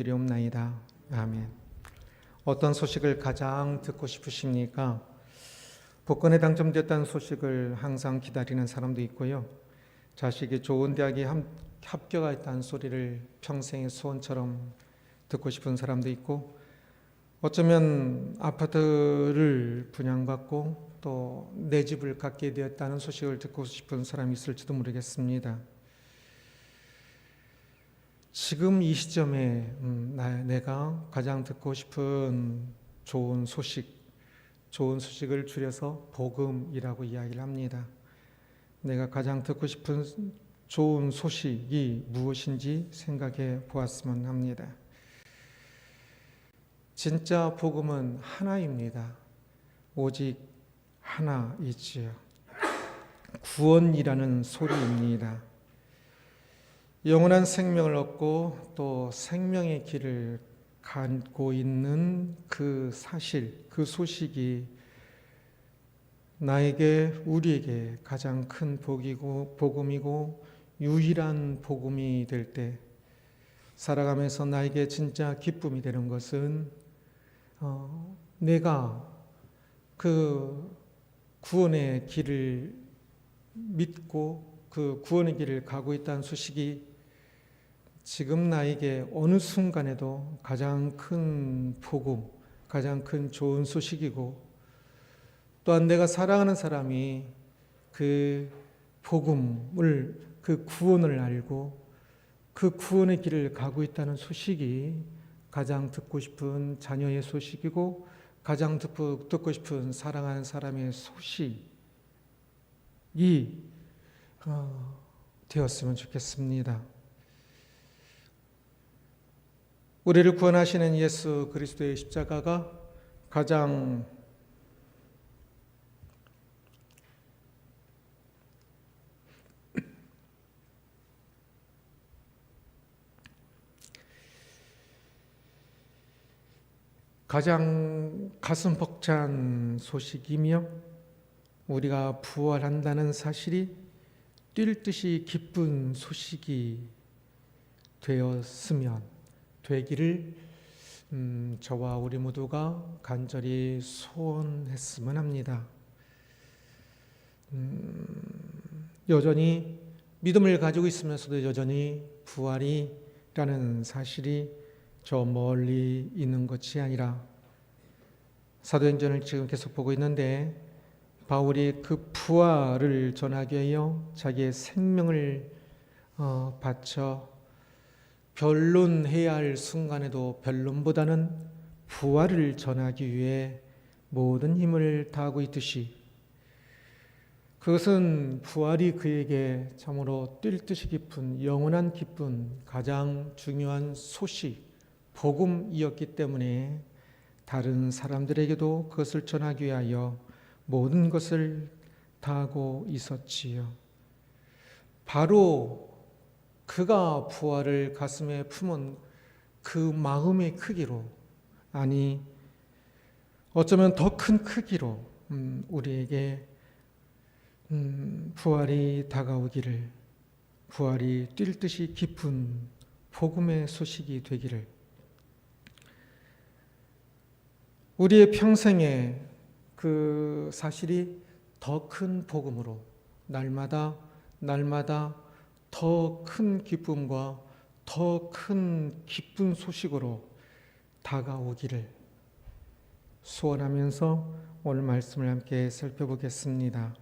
드리옵나이다. 아멘. 어떤 소식을 가장 듣고 싶으십니까? 복권에 당첨됐다는 소식을 항상 기다리는 사람도 있고요. 자식이 좋은 대학에 합격했다는 소리를 평생의 소원처럼 듣고 싶은 사람도 있고, 어쩌면 아파트를 분양받고 또 내 집을 갖게 되었다는 소식을 듣고 싶은 사람이 있을지도 모르겠습니다. 지금 이 시점에 내가 가장 듣고 싶은 좋은 소식을 줄여서 복음이라고 이야기를 합니다. 내가 가장 듣고 싶은 좋은 소식이 무엇인지 생각해 보았으면 합니다. 진짜 복음은 하나입니다. 오직 하나이지요. 구원이라는 소리입니다. 영원한 생명을 얻고 또 생명의 길을 가고 있는 그 사실, 그 소식이 우리에게 가장 큰 복음이고 유일한 복음이 될 때, 살아가면서 나에게 진짜 기쁨이 되는 것은 내가 그 구원의 길을 믿고 그 구원의 길을 가고 있다는 소식이 지금 나에게 어느 순간에도 가장 큰 복음, 가장 큰 좋은 소식이고, 또한 내가 사랑하는 사람이 그 복음을, 그 구원을 알고 그 구원의 길을 가고 있다는 소식이 가장 듣고 싶은 자녀의 소식이고, 가장 듣고 싶은 사랑하는 사람의 소식이 되었으면 좋겠습니다. 우리를 구원하시는 예수 그리스도의 십자가가 가장 가슴 벅찬 소식이며, 우리가 부활한다는 사실이 뛸 듯이 기쁜 소식이 되기를 저와 우리 모두가 간절히 소원했으면 합니다. 여전히 믿음을 가지고 있으면서도 여전히 부활이라는 사실이 저 멀리 있는 것이 아니라, 사도행전을 지금 계속 보고 있는데 바울이 그 부활을 전하기 위하여 자기의 생명을 바쳐 변론해야 할 순간에도 변론보다는 부활을 전하기 위해 모든 힘을 다하고 있듯이, 그것은 부활이 그에게 참으로 뛸 듯이 깊은 영원한 기쁜 가장 중요한 소식, 복음이었기 때문에 다른 사람들에게도 그것을 전하기 위하여 모든 것을 다하고 있었지요. 바로 그가 부활을 가슴에 품은 그 마음의 크기로, 아니 어쩌면 더 큰 크기로 우리에게 부활이 다가오기를, 부활이 뛸 듯이 깊은 복음의 소식이 되기를, 우리의 평생에 그 사실이 더 큰 복음으로 날마다 더 큰 기쁨과 더 큰 기쁜 소식으로 다가오기를 소원하면서 오늘 말씀을 함께 살펴보겠습니다.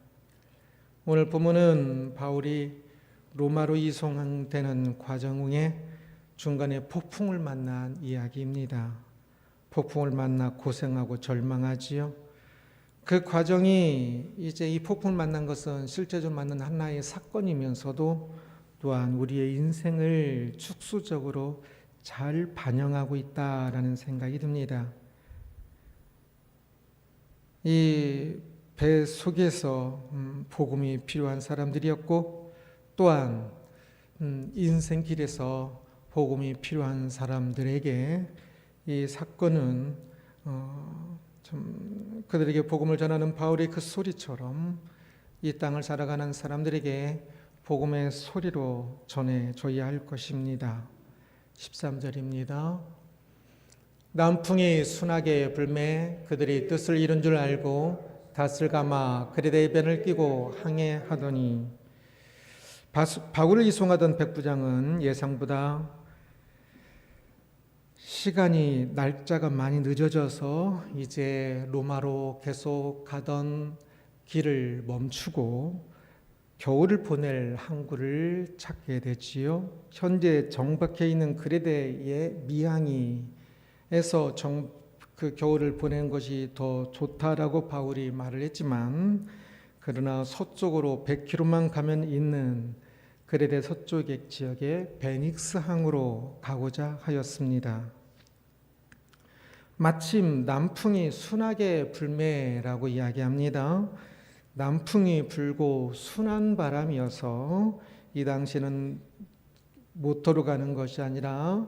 오늘 본문은 바울이 로마로 이송되는 과정 중에 중간에 폭풍을 만난 이야기입니다. 폭풍을 만나 고생하고 절망하지요. 그 과정이 이제 이 폭풍을 만난 것은 실제적으로 만난 하나의 사건이면서도 또한 우리의 인생을 축소적으로 잘 반영하고 있다라는 생각이 듭니다. 이 배 속에서 복음이 필요한 사람들이었고, 또한 인생길에서 복음이 필요한 사람들에게 이 사건은 그들에게 복음을 전하는 바울의 그 소리처럼 이 땅을 살아가는 사람들에게 복음의 소리로 전해줘야 할 것입니다. 13절입니다. 남풍이 순하게 불매 그들이 뜻을 이룬 줄 알고 닷을 감아 그리대의 변을 끼고 항해하더니. 바울을 이송하던 백부장은 예상보다 시간이 날짜가 많이 늦어져서 이제 로마로 계속 가던 길을 멈추고 겨울을 보낼 항구를 찾게 되지요. 현재 정박해 있는 그레데의 미항이에서 그 겨울을 보내는 것이 더 좋다라고 바울이 말을 했지만, 그러나 서쪽으로 100km만 가면 있는 그레데 서쪽 지역의 베닉스 항으로 가고자 하였습니다. 마침 남풍이 순하게 불매라고 이야기합니다. 남풍이 불고 순한 바람이어서 이 당시는 모터로 가는 것이 아니라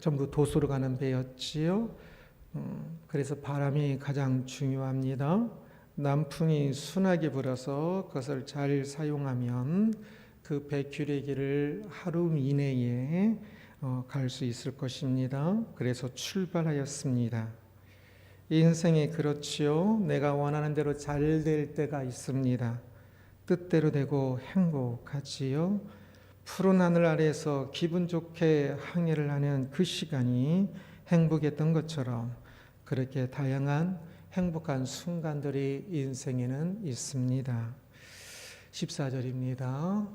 전부 도소로 가는 배였지요. 그래서 바람이 가장 중요합니다. 남풍이 순하게 불어서 그것을 잘 사용하면 그 100km의 길을 하루 이내에 갈 수 있을 것입니다. 그래서 출발하였습니다. 인생이 그렇지요. 내가 원하는 대로 잘 될 때가 있습니다. 뜻대로 되고 행복하지요. 푸른 하늘 아래에서 기분 좋게 항해를 하는 그 시간이 행복했던 것처럼 그렇게 다양한 행복한 순간들이 인생에는 있습니다. 14절입니다.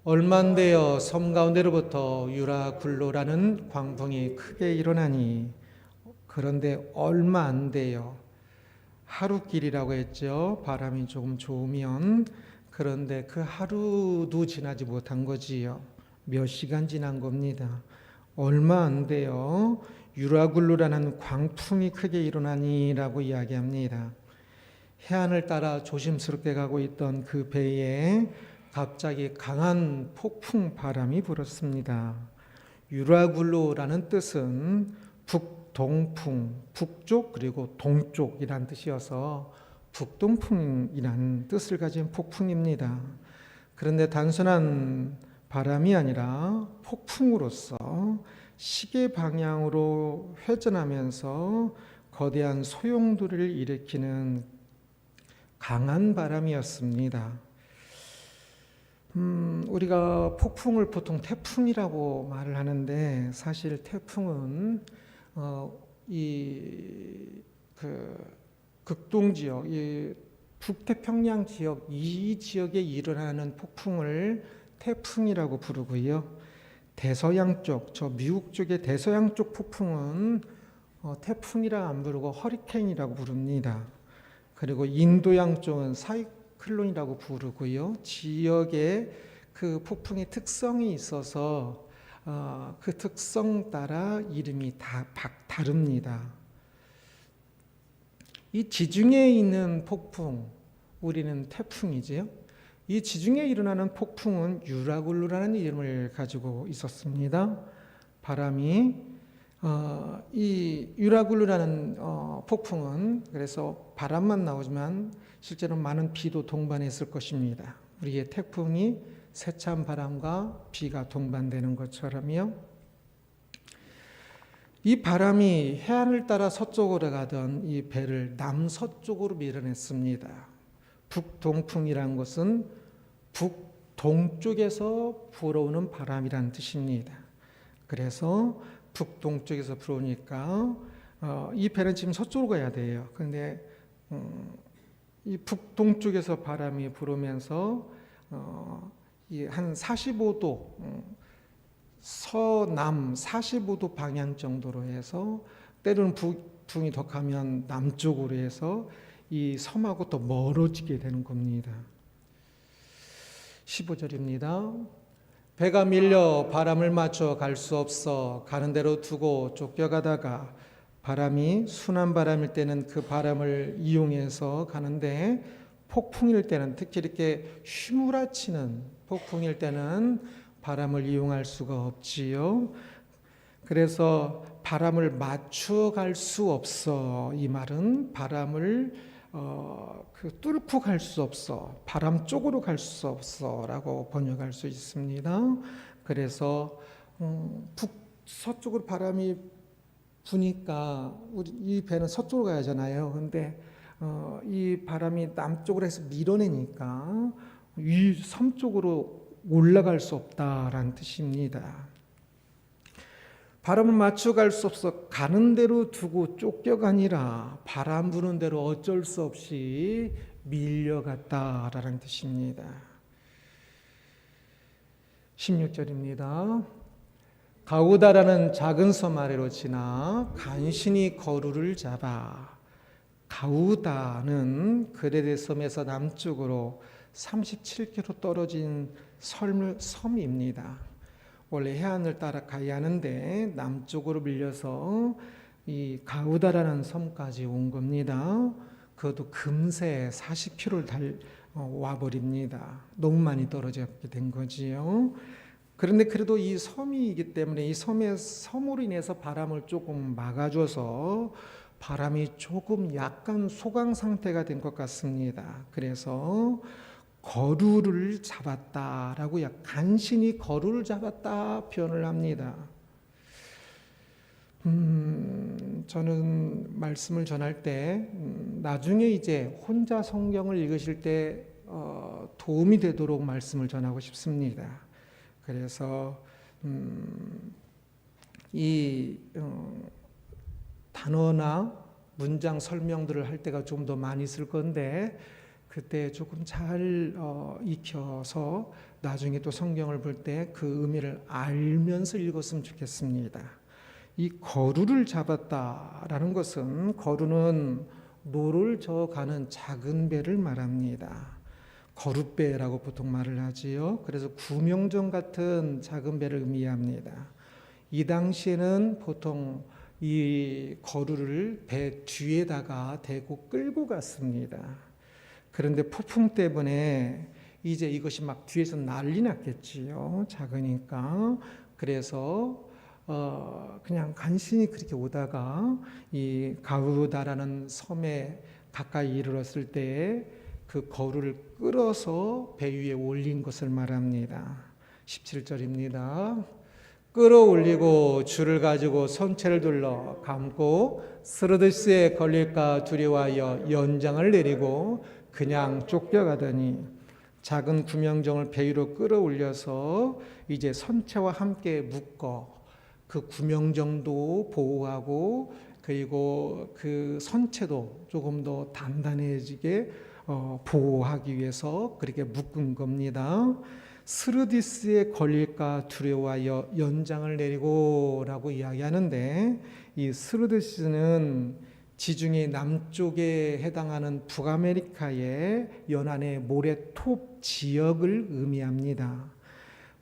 얼마 안 되어 섬 가운데로부터 유라굴로라는 광풍이 크게 일어나니. 그런데 얼마 안 돼요. 하루길이라고 했죠. 바람이 조금 좋으면. 그런데 그 하루도 지나지 못한 거지요. 몇 시간 지난 겁니다. 얼마 안 돼요. 유라굴로라는 광풍이 크게 일어나니라고 이야기합니다. 해안을 따라 조심스럽게 가고 있던 그 배에 갑자기 강한 폭풍 바람이 불었습니다. 유라굴로라는 뜻은 북동풍, 북쪽 그리고 동쪽이란 뜻이어서 북동풍이라는 뜻을 가진 폭풍입니다. 그런데 단순한 바람이 아니라 폭풍으로서 시계 방향으로 회전하면서 거대한 소용돌이를 일으키는 강한 바람이었습니다. 우리가 폭풍을 보통 태풍이라고 말을 하는데, 사실 태풍은 극동 지역, 이 북태평양 지역, 이 지역에 일어나는 폭풍을 태풍이라고 부르고요. 대서양 쪽, 저 미국 쪽의 대서양 쪽 폭풍은 태풍이라 안 부르고 허리케인이라고 부릅니다. 그리고 인도양 쪽은 사이클론이라고 부르고요. 지역에 그 폭풍의 특성이 있어서 그 특성 따라 이름이 다 다릅니다. 이 지중해에 있는 폭풍, 우리는 태풍이지요. 이 지중해에 일어나는 폭풍은 유라굴로라는 이름을 가지고 있었습니다. 바람이 이 유라굴로라는 폭풍은 그래서 바람만 나오지만 실제로 많은 비도 동반했을 것입니다. 우리의 태풍이 세찬 바람과 비가 동반되는 것처럼요. 이 바람이 해안을 따라 서쪽으로 가던 이 배를 남서쪽으로 밀어냈습니다. 북동풍이란 것은 북동쪽에서 불어오는 바람이란 뜻입니다. 그래서 북동쪽에서 불어오니까 이 배는 지금 서쪽으로 가야 돼요. 그런데 이 북동쪽에서 바람이 불으면서 한 45도 서남 45도 방향 정도로 해서, 때로는 북풍이 더 가면 남쪽으로 해서 이 섬하고 더 멀어지게 되는 겁니다. 15절입니다. 배가 밀려 바람을 맞춰 갈 수 없어 가는 대로 두고 쫓겨가다가 바람이 순한 바람일 때는 그 바람을 이용해서 가는데, 폭풍일 때는, 특히 이렇게 휘몰아치는 폭풍일 때는 바람을 이용할 수가 없지요. 그래서 바람을 맞춰 갈 수 없어, 이 말은 바람을 뚫고 갈 수 없어, 바람 쪽으로 갈 수 없어 라고 번역할 수 있습니다. 그래서 북서쪽으로 바람이 부니까 이 배는 서쪽으로 가야 하잖아요. 근데 이 바람이 남쪽으로 해서 밀어내니까 이 섬 쪽으로 올라갈 수 없다라는 뜻입니다. 바람을 맞춰 갈 수 없어 가는 대로 두고 쫓겨가니라. 바람 부는 대로 어쩔 수 없이 밀려갔다라는 뜻입니다. 16절입니다. 가우다라는 작은 섬 아래로 지나 간신히 거루를 잡아. 가우다는 그레데 섬에서 남쪽으로 37km 떨어진 섬입니다. 원래 해안을 따라 가야 하는데 남쪽으로 밀려서 이 가우다라는 섬까지 온 겁니다. 그것도 금세 40km를 와버립니다. 너무 많이 떨어졌게 된 거지요. 그런데 그래도 이 섬이기 때문에 이 섬으로 인해서 바람을 조금 막아줘서 바람이 조금 약간 소강 상태가 된 것 같습니다. 그래서 거루를 잡았다라고 간신히 거루를 잡았다 표현을 합니다. 저는 말씀을 전할 때 나중에 이제 혼자 성경을 읽으실 때 도움이 되도록 말씀을 전하고 싶습니다. 그래서 이 단어나 문장 설명들을 할 때가 좀 더 많이 있을 건데 그때 조금 잘 익혀서 나중에 또 성경을 볼 때 그 의미를 알면서 읽었으면 좋겠습니다. 이 거루를 잡았다라는 것은 거루는 노를 저어가는 작은 배를 말합니다. 거룻배라고 보통 말을 하지요. 그래서 구명정 같은 작은 배를 의미합니다. 이 당시에는 보통 이 거루를 배 뒤에다가 대고 끌고 갔습니다. 그런데 폭풍 때문에 이제 이것이 막 뒤에서 난리 났겠지요. 작으니까. 그래서 그냥 간신히 그렇게 오다가 이 가우다라는 섬에 가까이 이르렀을 때 그 거루를 끌어서 배 위에 올린 것을 말합니다. 17절입니다. 끌어올리고 줄을 가지고 선체를 둘러 감고 스르드스에 걸릴까 두려워하여 연장을 내리고 그냥 쫓겨가더니 작은 구명정을 배 위로 끌어올려서 이제 선체와 함께 묶어 그 구명정도 보호하고 그리고 그 선체도 조금 더 단단해지게 보호하기 위해서 그렇게 묶은 겁니다. 스르디스에 걸릴까 두려워하여 연장을 내리고 라고 이야기하는데 이 스르디스는 지중해 남쪽에 해당하는 북아메리카의 연안의 모래톱 지역을 의미합니다.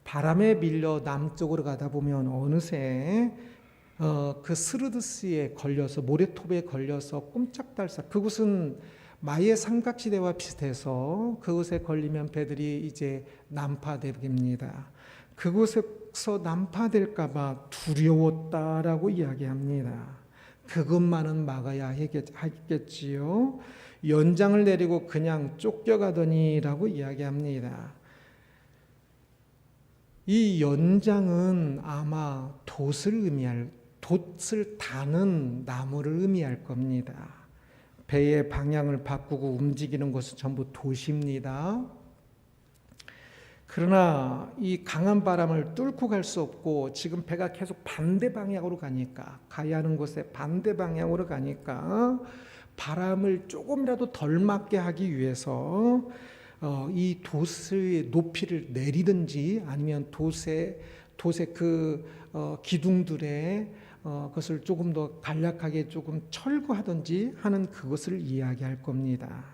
바람에 밀려 남쪽으로 가다 보면 어느새 그 스르디스에 걸려서 모래톱에 걸려서 꼼짝달싹 그곳은 마의 삼각지대와 비슷해서 그곳에 걸리면 배들이 이제 난파됩니다. 그곳에서 난파될까 봐 두려웠다라고 이야기합니다. 그것만은 막아야 하겠지요. 연장을 내리고 그냥 쫓겨가더니라고 이야기합니다. 이 연장은 아마 돛을 다는 나무를 의미할 겁니다. 배의 방향을 바꾸고 움직이는 것은 전부 돛입니다. 그러나 이 강한 바람을 뚫고 갈 수 없고 지금 배가 계속 반대 방향으로 가니까 가야 하는 곳에 반대 방향으로 가니까 바람을 조금이라도 덜 맞게 하기 위해서 이 돛의 높이를 내리든지 아니면 돛의 그 기둥들의 그것을 조금 더 간략하게 조금 철거하든지 하는 그것을 이야기할 겁니다.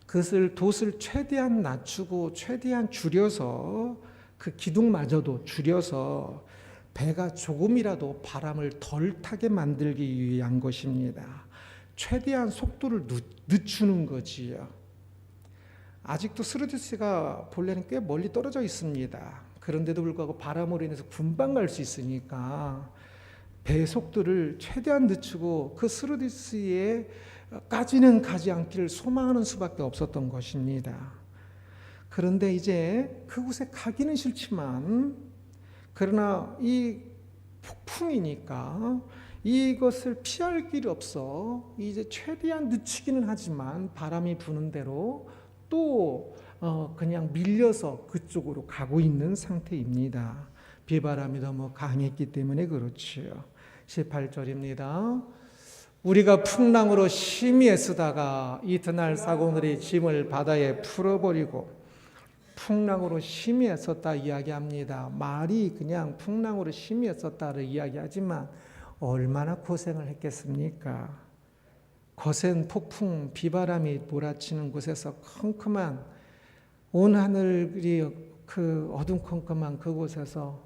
그것을 돛을 최대한 낮추고 최대한 줄여서 그 기둥마저도 줄여서 배가 조금이라도 바람을 덜 타게 만들기 위한 것입니다. 최대한 속도를 늦추는 거지요. 아직도 스르디스가 본래는 꽤 멀리 떨어져 있습니다. 그런데도 불구하고 바람으로 인해서 금방 갈 수 있으니까 배 속도를 최대한 늦추고 그 스르디스에까지는 가지 않기를 소망하는 수밖에 없었던 것입니다. 그런데 이제 그곳에 가기는 싫지만, 그러나 이 폭풍이니까 이것을 피할 길이 없어 이제 최대한 늦추기는 하지만 바람이 부는 대로 또 그냥 밀려서 그쪽으로 가고 있는 상태입니다. 비바람이 너무 강했기 때문에 그렇지요. 18절입니다. 우리가 풍랑으로 심히 애쓰다가 이튿날 사공들이 짐을 바다에 풀어버리고, 풍랑으로 심히 애썼다 이야기합니다. 말이 그냥 풍랑으로 심히 애썼다를 이야기하지만 얼마나 고생을 했겠습니까? 거센 폭풍, 비바람이 몰아치는 곳에서 컴컴한 온 하늘이 그 어둠컴컴한 그곳에서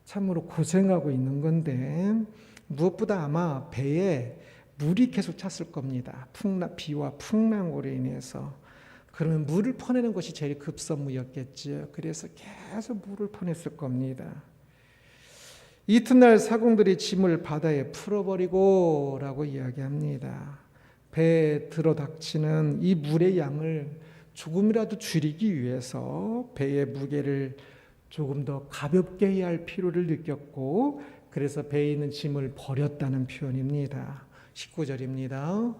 참으로 고생하고 있는 건데, 무엇보다 아마 배에 물이 계속 찼을 겁니다. 비와 풍랑으로 인해서. 그러면 물을 퍼내는 것이 제일 급선무였겠죠. 그래서 계속 물을 퍼냈을 겁니다. 이튿날 사공들이 짐을 바다에 풀어버리고 라고 이야기합니다. 배에 들어닥치는 이 물의 양을 조금이라도 줄이기 위해서 배의 무게를 조금 더 가볍게 해야 할 필요를 느꼈고, 그래서 배에 있는 짐을 버렸다는 표현입니다. 19절입니다.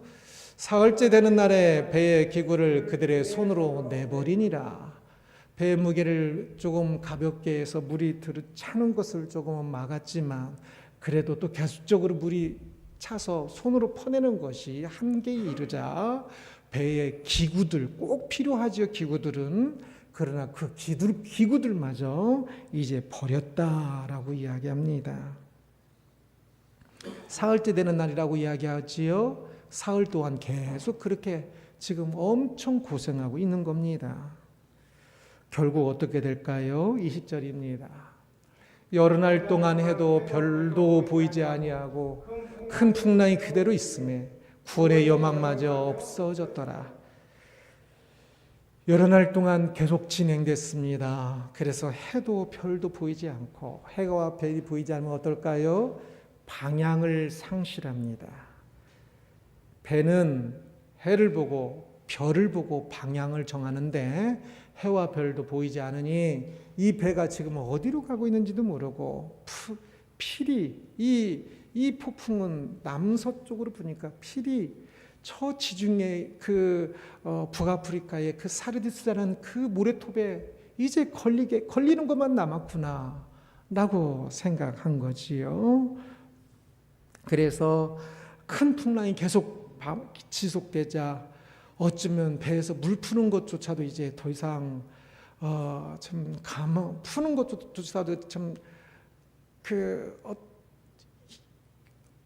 사흘째 되는 날에 배의 기구를 그들의 손으로 내버리니라. 배의 무게를 조금 가볍게 해서 물이 차는 것을 조금은 막았지만, 그래도 또 계속적으로 물이 차서 손으로 퍼내는 것이 한계에 이르자 배의 기구들, 꼭 필요하죠, 기구들은. 그러나 그 기구들마저 이제 버렸다라고 이야기합니다. 사흘째 되는 날이라고 이야기하지요. 사흘 동안 계속 그렇게 지금 엄청 고생하고 있는 겁니다. 결국 어떻게 될까요? 20절입니다. 여러 날 동안 해도 별도 보이지 아니하고 큰 풍랑이 그대로 있음에 구원의 여망마저 없어졌더라. 여러 날 동안 계속 진행됐습니다. 그래서 해도 별도 보이지 않고, 해와 별이 보이지 않으면 어떨까요? 방향을 상실합니다. 배는 해를 보고 별을 보고 방향을 정하는데, 해와 별도 보이지 않으니 이 배가 지금 어디로 가고 있는지도 모르고, 이 폭풍은 남서쪽으로 부니까 필이 저 지중해 그 북아프리카의 그 사르디스라는 그 모래톱에 이제 걸리는 것만 남았구나 라고 생각한 거지요. 그래서 큰 풍랑이 계속 지속되자 어쩌면 배에서 물 푸는 것조차도 이제 더 이상 푸는 것조차도 참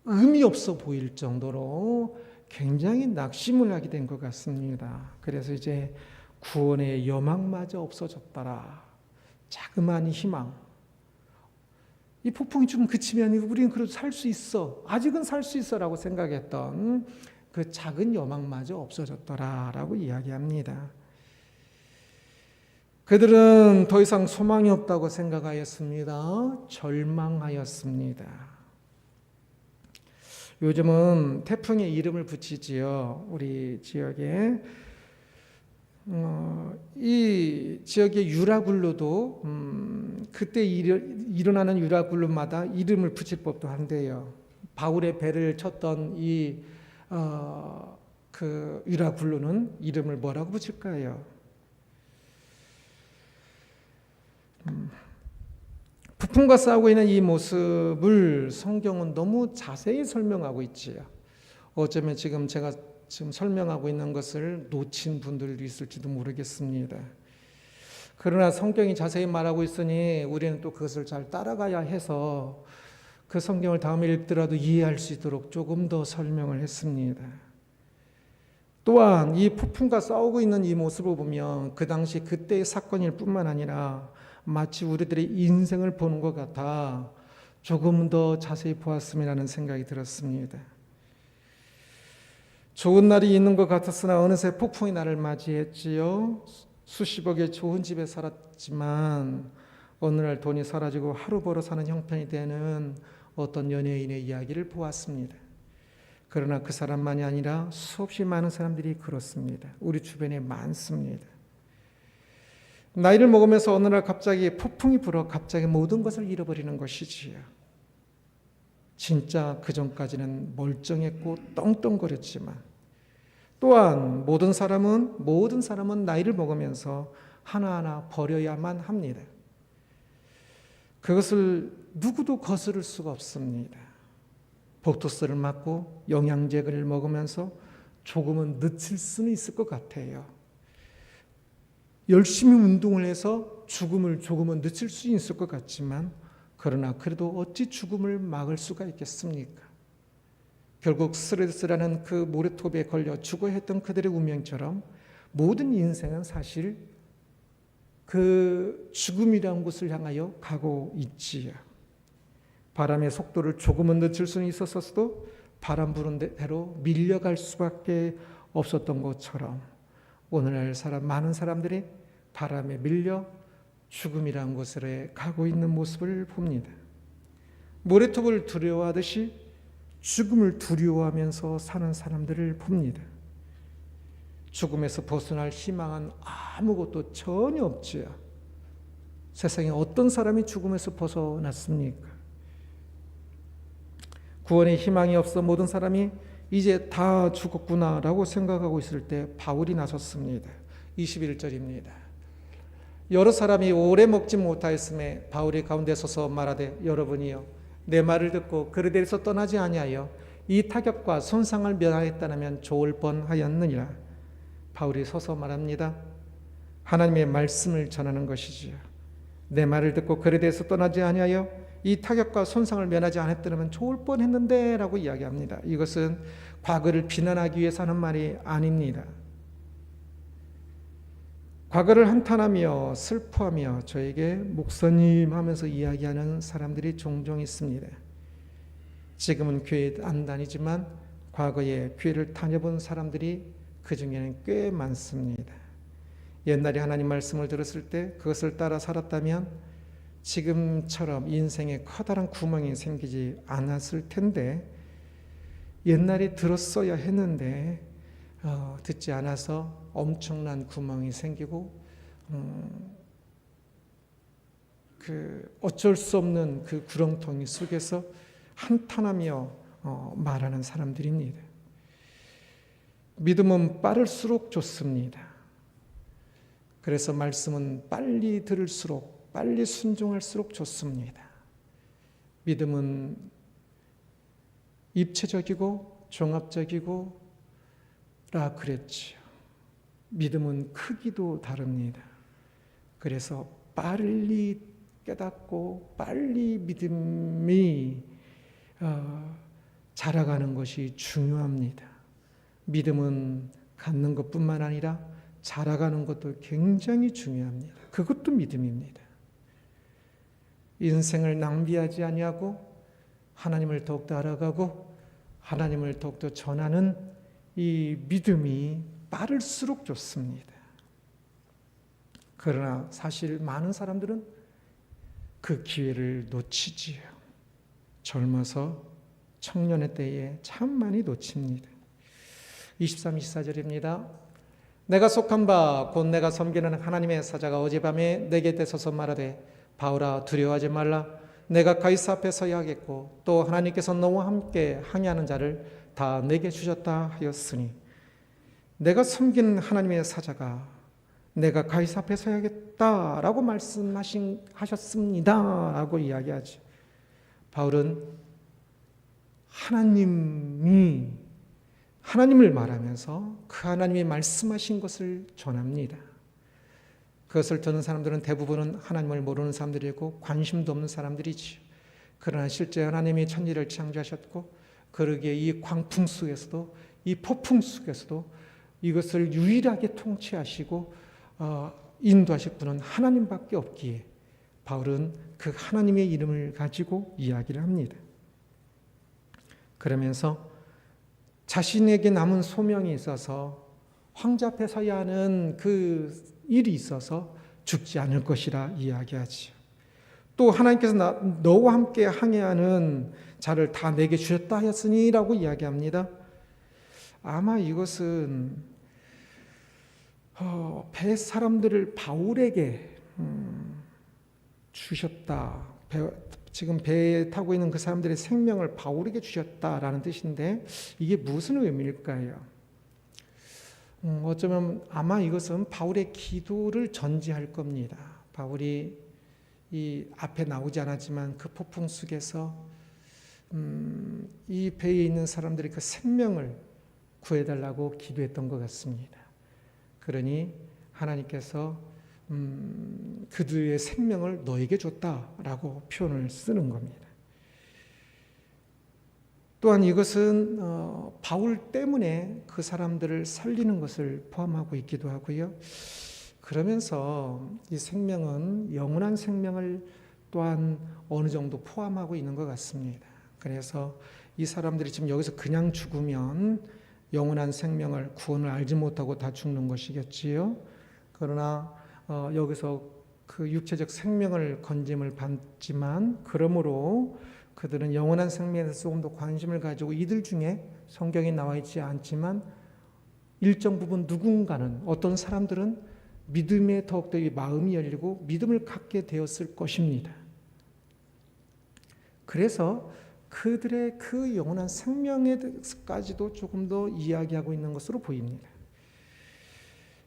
의미 없어 보일 정도로 굉장히 낙심을 하게 된 것 같습니다. 그래서 이제 구원의 여망마저 없어졌더라. 자그마한 희망. 이 폭풍이 좀 그치면 우리는 그래도 살 수 있어. 아직은 살 수 있어라고 생각했던 그 작은 여망마저 없어졌더라라고 이야기합니다. 그들은 더 이상 소망이 없다고 생각하였습니다. 절망하였습니다. 요즘은 태풍에 이름을 붙이지요. 우리 지역에 이 지역의 유라굴루도 그때 일어나는 유라굴루마다 이름을 붙일 법도 한데요. 바울의 배를 쳤던 그 유라굴루는 이름을 뭐라고 붙일까요? 폭풍과 싸우고 있는 이 모습을 성경은 너무 자세히 설명하고 있지요. 어쩌면 제가 설명하고 있는 것을 놓친 분들도 있을지도 모르겠습니다. 그러나 성경이 자세히 말하고 있으니 우리는 또 그것을 잘 따라가야 해서 그 성경을 다음에 읽더라도 이해할 수 있도록 조금 더 설명을 했습니다. 또한 이 폭풍과 싸우고 있는 이 모습을 보면 그 당시 그때의 사건일 뿐만 아니라 마치 우리들의 인생을 보는 것 같아 조금 더 자세히 보았으면 하는 생각이 들었습니다. 좋은 날이 있는 것 같았으나 어느새 폭풍이 나를 맞이했지요. 수십억의 좋은 집에 살았지만 어느 날 돈이 사라지고 하루 벌어 사는 형편이 되는 어떤 연예인의 이야기를 보았습니다. 그러나 그 사람만이 아니라 수없이 많은 사람들이 그렇습니다. 우리 주변에 많습니다. 나이를 먹으면서 어느 날 갑자기 폭풍이 불어 갑자기 모든 것을 잃어버리는 것이지요. 진짜 그전까지는 멀쩡했고 떵떵거렸지만, 또한 모든 사람은 나이를 먹으면서 하나하나 버려야만 합니다. 그것을 누구도 거스를 수가 없습니다. 복토스를 맞고 영양제를 먹으면서 조금은 늦출 수는 있을 것 같아요. 열심히 운동을 해서 죽음을 조금은 늦출 수 있을 것 같지만, 그러나 그래도 어찌 죽음을 막을 수가 있겠습니까? 결국 스트레스라는 그 모래톱에 걸려 죽어야 했던 그들의 운명처럼 모든 인생은 사실 그 죽음이라는 곳을 향하여 가고 있지요. 바람의 속도를 조금은 늦출 수는 있었어도 바람 부는 대로 밀려갈 수밖에 없었던 것처럼 오늘날 많은 사람들이 바람에 밀려 죽음이라는 곳에 가고 있는 모습을 봅니다. 모래톱을 두려워하듯이 죽음을 두려워하면서 사는 사람들을 봅니다. 죽음에서 벗어날 희망은 아무것도 전혀 없지요. 세상에 어떤 사람이 죽음에서 벗어났습니까? 구원의 희망이 없어 모든 사람이 이제 다 죽었구나라고 생각하고 있을 때 바울이 나섰습니다. 21절입니다. 여러 사람이 오래 먹지 못하였음에 바울이 가운데 서서 말하되 여러분이여 내 말을 듣고 그르데에서 떠나지 아니하여 이 타격과 손상을 면하였다면 좋을 뻔하였느니라. 바울이 서서 말합니다. 하나님의 말씀을 전하는 것이지요. 내 말을 듣고 그르데에서 떠나지 아니하여 이 타격과 손상을 면하지 않았다면 좋을 뻔했는데 라고 이야기합니다. 이것은 과거를 비난하기 위해서 하는 말이 아닙니다. 과거를 한탄하며 슬퍼하며 저에게 목사님 하면서 이야기하는 사람들이 종종 있습니다. 지금은 교회 안 다니지만 과거에 교회를 다녀본 사람들이 그 중에는 꽤 많습니다. 옛날에 하나님 말씀을 들었을 때 그것을 따라 살았다면 지금처럼 인생에 커다란 구멍이 생기지 않았을 텐데, 옛날에 들었어야 했는데 듣지 않아서 엄청난 구멍이 생기고 어쩔 수 없는 그 구렁텅이 속에서 한탄하며 말하는 사람들입니다. 믿음은 빠를수록 좋습니다. 그래서 말씀은 빨리 들을수록 빨리 순종할수록 좋습니다. 믿음은 입체적이고 종합적이고 라 그랬지요. 믿음은 크기도 다릅니다. 그래서 빨리 깨닫고 빨리 믿음이 자라가는 것이 중요합니다. 믿음은 갖는 것뿐만 아니라 자라가는 것도 굉장히 중요합니다. 그것도 믿음입니다. 인생을 낭비하지 아니하고 하나님을 더욱더 알아가고 하나님을 더욱더 전하는 이 믿음이 빠를수록 좋습니다. 그러나 사실 많은 사람들은 그 기회를 놓치지요. 젊어서 청년의 때에 참 많이 놓칩니다. 23, 24절입니다. 내가 속한 바 곧 내가 섬기는 하나님의 사자가 어젯밤에 내 곁에 서서 말하되 바울아 두려워하지 말라. 내가 가이사 앞에 서야 하겠고 또 하나님께서 너와 함께 항해하는 자를 다 내게 주셨다 하였으니, 내가 섬기는 하나님의 사자가 내가 가이사 앞에 서야겠다라고 말씀하셨습니다 라고 이야기하죠. 바울은 하나님을 말하면서 그 하나님이 말씀하신 것을 전합니다. 그것을 듣는 사람들은 대부분은 하나님을 모르는 사람들이고 관심도 없는 사람들이지. 그러나 실제 하나님이 천지를 창조하셨고 그러기에 이 광풍 속에서도 이 폭풍 속에서도 이것을 유일하게 통치하시고 인도하실 분은 하나님밖에 없기에 바울은 그 하나님의 이름을 가지고 이야기를 합니다. 그러면서 자신에게 남은 소명이 있어서 황제 앞에 서야 하는 그 일이 있어서 죽지 않을 것이라 이야기하지요. 또 하나님께서 너와 함께 항해하는 자를 다 내게 주셨다 하였으니 라고 이야기합니다. 아마 이것은 배 사람들을 바울에게 주셨다. 지금 배에 타고 있는 그 사람들의 생명을 바울에게 주셨다라는 뜻인데 이게 무슨 의미일까요? 어쩌면 아마 이것은 바울의 기도를 전제할 겁니다. 바울이 이 앞에 나오지 않았지만 그 폭풍 속에서 이 배에 있는 사람들의 그 생명을 구해달라고 기도했던 것 같습니다. 그러니 하나님께서 그들의 생명을 너에게 줬다라고 표현을 쓰는 겁니다. 또한 이것은 바울 때문에 그 사람들을 살리는 것을 포함하고 있기도 하고요. 그러면서 이 생명은 영원한 생명을 또한 어느 정도 포함하고 있는 것 같습니다. 그래서 이 사람들이 지금 여기서 그냥 죽으면 영원한 생명을 구원을 알지 못하고 다 죽는 것이겠지요. 그러나 여기서 그 육체적 생명을 건짐을 받지만 그러므로 그들은 영원한 생명에 대해서 조금 더 관심을 가지고 이들 중에 성경에 나와 있지 않지만 일정 부분 누군가는 어떤 사람들은 믿음에 더욱더 마음이 열리고 믿음을 갖게 되었을 것입니다. 그래서 그들의 그 영원한 생명에까지도 조금 더 이야기하고 있는 것으로 보입니다.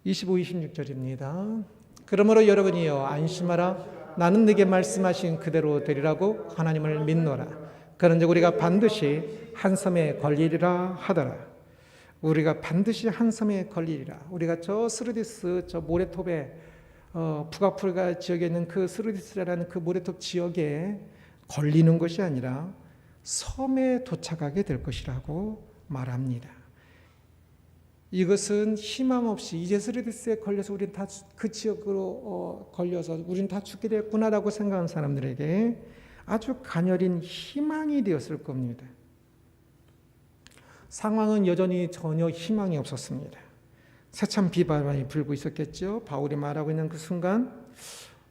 25, 26절입니다. 그러므로 여러분이여 안심하라. 나는 네게 말씀하신 그대로 되리라고 하나님을 믿노라. 그런즉 우리가 반드시 한 섬에 걸리리라 하더라. 우리가 반드시 한 섬에 걸리리라. 우리가 저 스르디스 저 모래톱에 북아프리카 지역에 있는 그 스르디스라는 그 모래톱 지역에 걸리는 것이 아니라 섬에 도착하게 될 것이라고 말합니다. 이것은 희망 없이 이제 스르디스에 걸려서 우리는 다 그 지역으로 걸려서 우리는 다 죽게 됐구나라고 생각하는 사람들에게 아주 가녀린 희망이 되었을 겁니다. 상황은 여전히 전혀 희망이 없었습니다. 세찬 비바람이 불고 있었겠죠. 바울이 말하고 있는 그 순간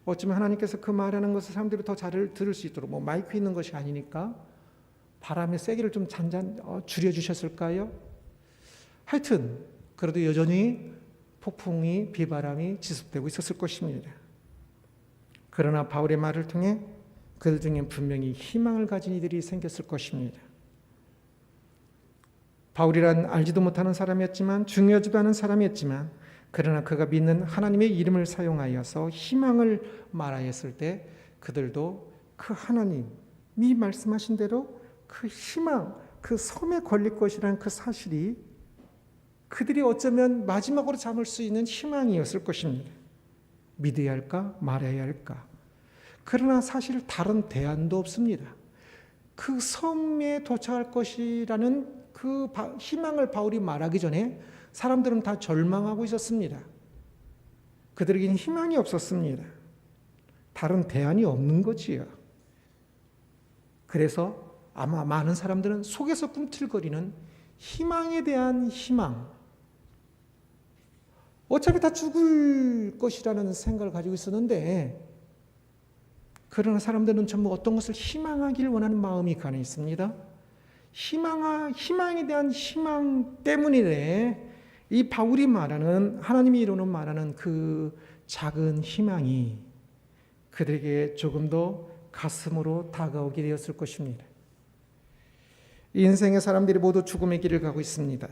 어쩌면 하나님께서 그 말하는 것을 사람들이 더 잘 들을 수 있도록 마이크 있는 것이 아니니까 바람의 세기를 좀 줄여주셨을까요? 하여튼 그래도 여전히 폭풍이 비바람이 지속되고 있었을 것입니다. 그러나 바울의 말을 통해 그들 중에 분명히 희망을 가진 이들이 생겼을 것입니다. 바울이란 알지도 못하는 사람이었지만 중요하지도 않은 사람이었지만 그러나 그가 믿는 하나님의 이름을 사용하여서 희망을 말하였을 때 그들도 그 하나님이 말씀하신 대로 그 희망, 그 섬에 걸릴 것이라는 그 사실이 그들이 어쩌면 마지막으로 잡을 수 있는 희망이었을 것입니다. 믿어야 할까 말아야 할까. 그러나 사실 다른 대안도 없습니다. 그 섬에 도착할 것이라는 그 희망을 바울이 말하기 전에 사람들은 다 절망하고 있었습니다. 그들에게는 희망이 없었습니다. 다른 대안이 없는 거지요. 그래서 아마 많은 사람들은 속에서 꿈틀거리는 희망에 대한 희망, 어차피 다 죽을 것이라는 생각을 가지고 있었는데 그러나 사람들은 전부 어떤 것을 희망하길 원하는 마음이 가만히 있습니다. 희망에 대한 희망 때문이래. 이 바울이 말하는 하나님이 이루는 말하는 그 작은 희망이 그들에게 조금 더 가슴으로 다가오게 되었을 것입니다. 인생의 사람들이 모두 죽음의 길을 가고 있습니다.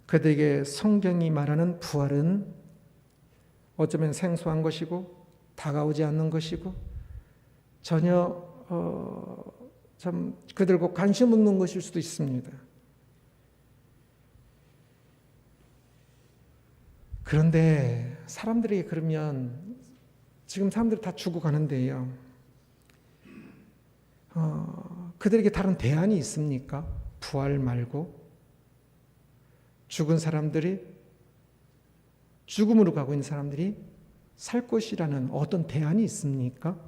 그들에게 성경이 말하는 부활은 어쩌면 생소한 것이고 다가오지 않는 것이고 전혀 참 그들과 관심 없는 것일 수도 있습니다. 그런데 사람들에게 그러면 지금 사람들이 다 죽어가는데요. 그들에게 다른 대안이 있습니까? 부활 말고 죽은 사람들이 죽음으로 가고 있는 사람들이 살 것이라는 어떤 대안이 있습니까?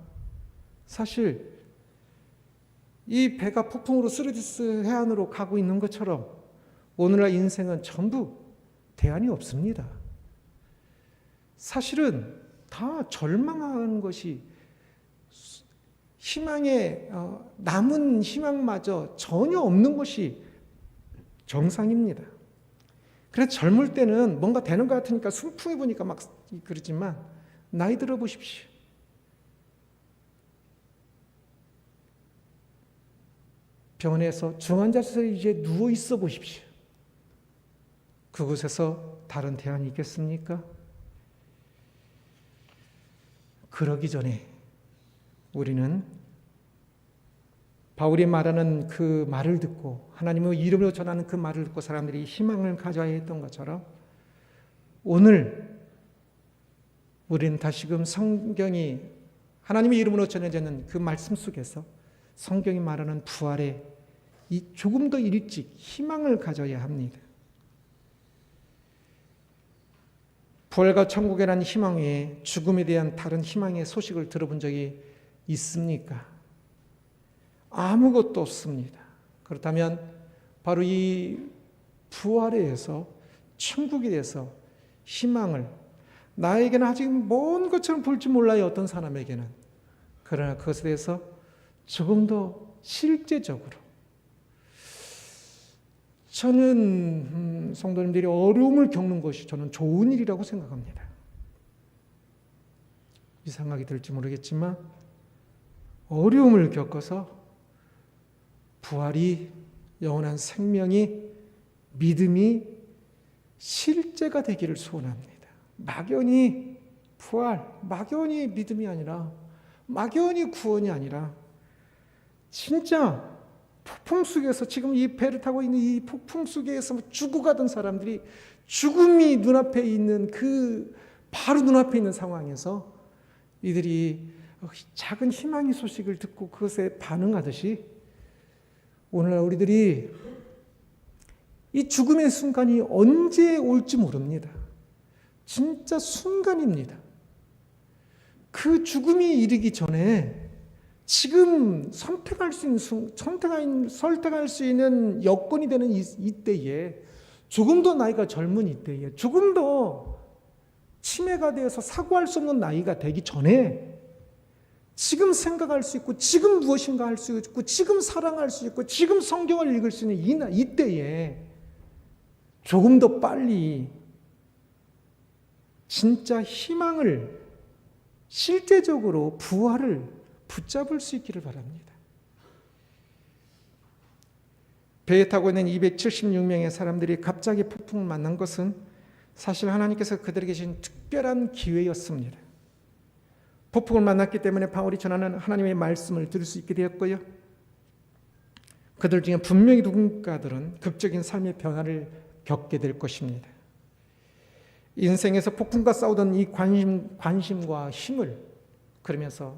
사실 이 배가 폭풍으로 스르디스 해안으로 가고 있는 것처럼 오늘날 인생은 전부 대안이 없습니다. 사실은 다 절망하는 것이 희망에 남은 희망마저 전혀 없는 것이 정상입니다. 그래서 젊을 때는 뭔가 되는 것 같으니까 순풍해 보니까 막 그러지만 나이 들어 보십시오. 병원에서 중환자실에 이제 누워 있어 보십시오. 그곳에서 다른 대안이 있겠습니까? 그러기 전에 우리는 바울이 말하는 그 말을 듣고 하나님의 이름으로 전하는 그 말을 듣고 사람들이 희망을 가져야 했던 것처럼 오늘 우리는 다시금 성경이 하나님의 이름으로 전해지는 그 말씀 속에서 성경이 말하는 부활에 조금 더 일찍 희망을 가져야 합니다. 부활과 천국에 대한 희망 외에 죽음에 대한 다른 희망의 소식을 들어본 적이 있습니까? 아무것도 없습니다. 그렇다면 바로 이 부활에 의해서 천국에 대해서 희망을 나에게는 아직 먼 것처럼 볼지 몰라요. 어떤 사람에게는. 그러나 그것에 대해서 조금 더 실제적으로 저는 성도님들이 어려움을 겪는 것이 저는 좋은 일이라고 생각합니다. 이상하게 들을지 모르겠지만 어려움을 겪어서 부활이 영원한 생명이 믿음이 실제가 되기를 소원합니다. 막연히 부활, 막연히 믿음이 아니라 막연히 구원이 아니라 진짜 폭풍 속에서 지금 이 배를 타고 있는 이 폭풍 속에서 죽어가던 사람들이 죽음이 눈앞에 있는 그 바로 눈앞에 있는 상황에서 이들이 작은 희망의 소식을 듣고 그것에 반응하듯이 오늘날 우리들이 이 죽음의 순간이 언제 올지 모릅니다. 진짜 순간입니다. 그 죽음이 이르기 전에 지금 선택할 수 있는 여건이 되는 이때에 조금 더 나이가 젊은 이때에 조금 더 치매가 되어서 사고할 수 없는 나이가 되기 전에 지금 생각할 수 있고 지금 무엇인가 할 수 있고 지금 사랑할 수 있고 지금 성경을 읽을 수 있는 이때에 조금 더 빨리 진짜 희망을 실제적으로 부활을 붙잡을 수 있기를 바랍니다. 배에 타고 있는 276명의 사람들이 갑자기 폭풍을 만난 것은 사실 하나님께서 그들에게 주신 특별한 기회였습니다. 폭풍을 만났기 때문에 바울이 전하는 하나님의 말씀을 들을 수 있게 되었고요. 그들 중에 분명히 누군가들은 극적인 삶의 변화를 겪게 될 것입니다. 인생에서 폭풍과 싸우던 이 관심과 힘을 그러면서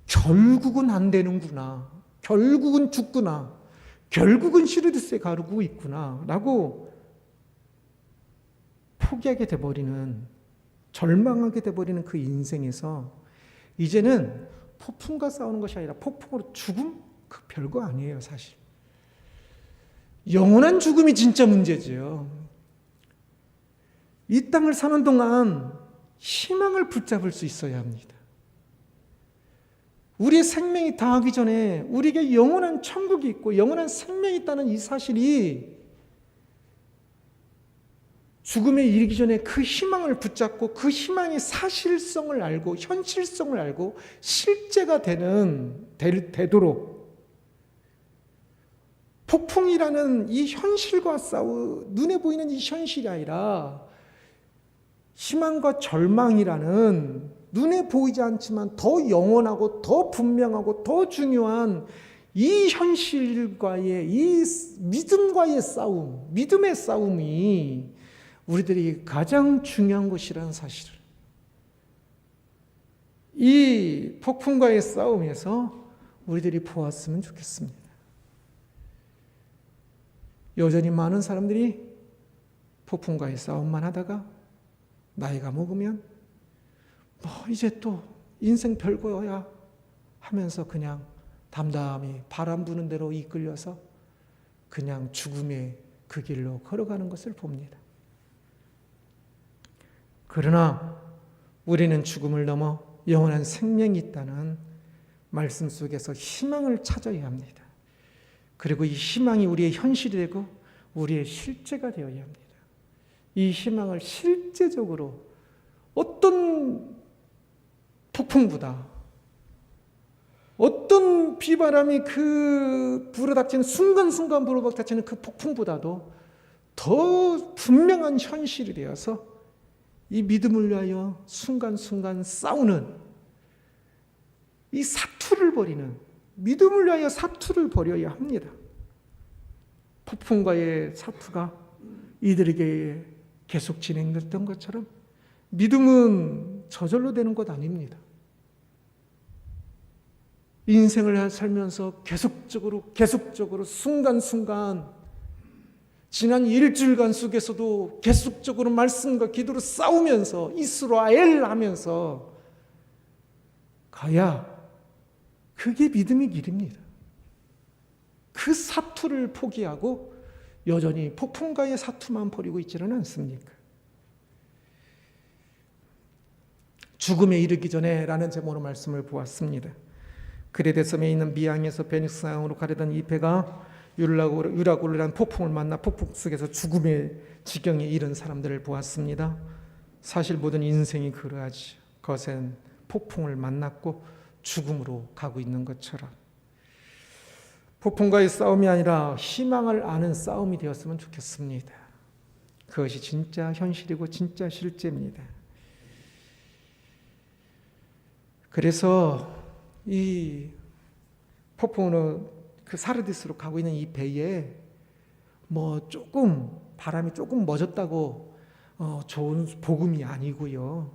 결국은 안 되는구나, 결국은 죽구나, 결국은 시르디스에 가르고 있구나 라고 포기하게 돼버리는, 절망하게 돼버리는 그 인생에서 이제는 폭풍과 싸우는 것이 아니라 폭풍으로 죽음? 그 별거 아니에요. 사실 영원한 죽음이 진짜 문제죠. 이 땅을 사는 동안 희망을 붙잡을 수 있어야 합니다. 우리의 생명이 다하기 전에 우리에게 영원한 천국이 있고 영원한 생명이 있다는 이 사실이 죽음에 이르기 전에 그 희망을 붙잡고 그 희망의 사실성을 알고 현실성을 알고 실제가 되도록 폭풍이라는 이 현실과 눈에 보이는 이 현실이 아니라 희망과 절망이라는 눈에 보이지 않지만 더 영원하고 더 분명하고 더 중요한 이 현실과의 이 믿음과의 싸움, 믿음의 싸움이 우리들이 가장 중요한 것이라는 사실을 이 폭풍과의 싸움에서 우리들이 보았으면 좋겠습니다. 여전히 많은 사람들이 폭풍과의 싸움만 하다가 나이가 먹으면 이제 또 인생 별거야 하면서 그냥 담담히 바람 부는 대로 이끌려서 그냥 죽음의 그 길로 걸어가는 것을 봅니다. 그러나 우리는 죽음을 넘어 영원한 생명이 있다는 말씀 속에서 희망을 찾아야 합니다. 그리고 이 희망이 우리의 현실이 되고 우리의 실제가 되어야 합니다. 이 희망을 실제적으로 어떤 폭풍보다, 어떤 비바람이 그 불어닥치는 순간순간 불어닥치는 그 폭풍보다도 더 분명한 현실이 되어서 이 믿음을 위하여 순간순간 싸우는 이 사투를 벌이는, 믿음을 위하여 사투를 벌여야 합니다. 폭풍과의 사투가 이들에게 계속 진행됐던 것처럼 믿음은 저절로 되는 것 아닙니다. 인생을 살면서 계속적으로 순간순간 지난 일주일간 속에서도 계속적으로 말씀과 기도로 싸우면서 이스라엘 하면서 가야 그게 믿음의 길입니다. 그 사투를 포기하고 여전히 폭풍과의 사투만 벌이고 있지는 않습니까? 죽음에 이르기 전에 라는 제목으로 말씀을 보았습니다. 그레데섬에 있는 미항에서 베니스항으로 가려던 이 배가 유라굴이라는 폭풍을 만나 폭풍 속에서 죽음의 지경에 이른 사람들을 보았습니다. 사실 모든 인생이 그러하지. 거센 폭풍을 만났고 죽음으로 가고 있는 것처럼 폭풍과의 싸움이 아니라 희망을 아는 싸움이 되었으면 좋겠습니다. 그것이 진짜 현실이고 진짜 실제입니다. 그래서 이 폭풍으로 그 사르디스로 가고 있는 이 배에 조금 바람이 조금 멎었다고 좋은 복음이 아니고요.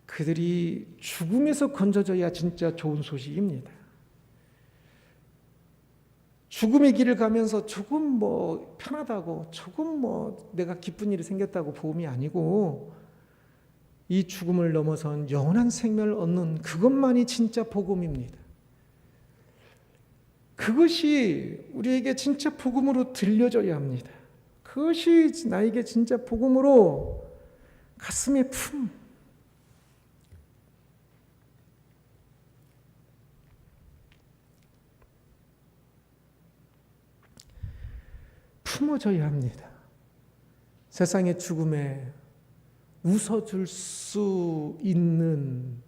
그들이 죽음에서 건져져야 진짜 좋은 소식입니다. 죽음의 길을 가면서 조금 편하다고, 조금 내가 기쁜 일이 생겼다고 복음이 아니고, 이 죽음을 넘어선 영원한 생명을 얻는 그것만이 진짜 복음입니다. 그것이 우리에게 진짜 복음으로 들려져야 합니다. 그것이 나에게 진짜 복음으로 가슴에 품어져야 합니다. 세상의 죽음에 웃어줄 수 있는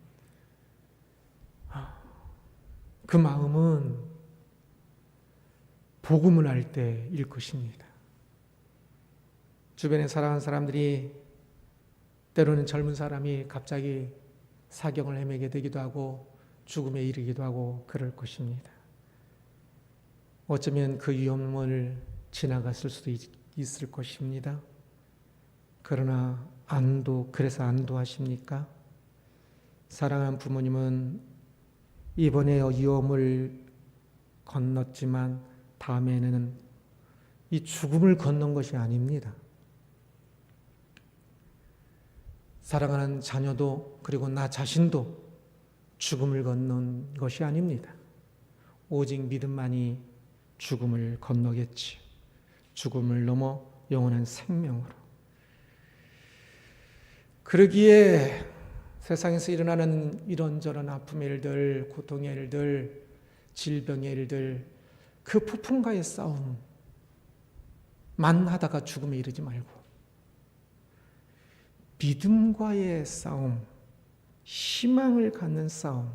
그 마음은 복음을 알 때일 것입니다. 주변에 살아가는 사람들이 때로는 젊은 사람이 갑자기 사경을 헤매게 되기도 하고 죽음에 이르기도 하고 그럴 것입니다. 어쩌면 그 위험을 지나갔을 수도 있을 것입니다. 그러나 그래서 안도하십니까? 사랑하는 부모님은 이번에 위험을 건넜지만 다음에는 이 죽음을 건넌 것이 아닙니다. 사랑하는 자녀도 그리고 나 자신도 죽음을 건넌 것이 아닙니다. 오직 믿음만이 죽음을 건너겠지. 죽음을 넘어 영원한 생명으로. 그러기에 세상에서 일어나는 이런저런 아픔의 일들, 고통의 일들, 질병의 일들, 그 폭풍과의 싸움만 하다가 죽음에 이르지 말고 믿음과의 싸움, 희망을 갖는 싸움,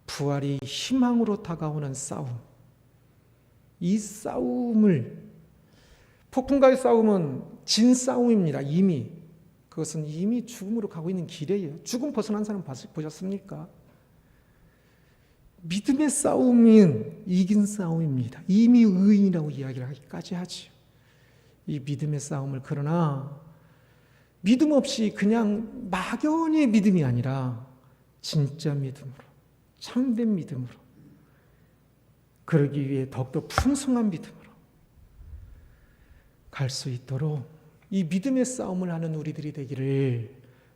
부활이 희망으로 다가오는 싸움, 이 싸움을, 폭풍과의 싸움은 진 싸움입니다. 그것은 이미 죽음으로 가고 있는 길이에요. 죽음 벗어난 사람 보셨습니까? 믿음의 싸움은 이긴 싸움입니다. 이미 의인이라고 이야기까지 하죠. 이 믿음의 싸움을, 그러나 믿음 없이 그냥 막연히 믿음이 아니라 진짜 믿음으로, 참된 믿음으로, 그러기 위해 더욱더 풍성한 믿음으로 갈 수 있도록 이 믿음의 싸움을 하는 우리들이 되기를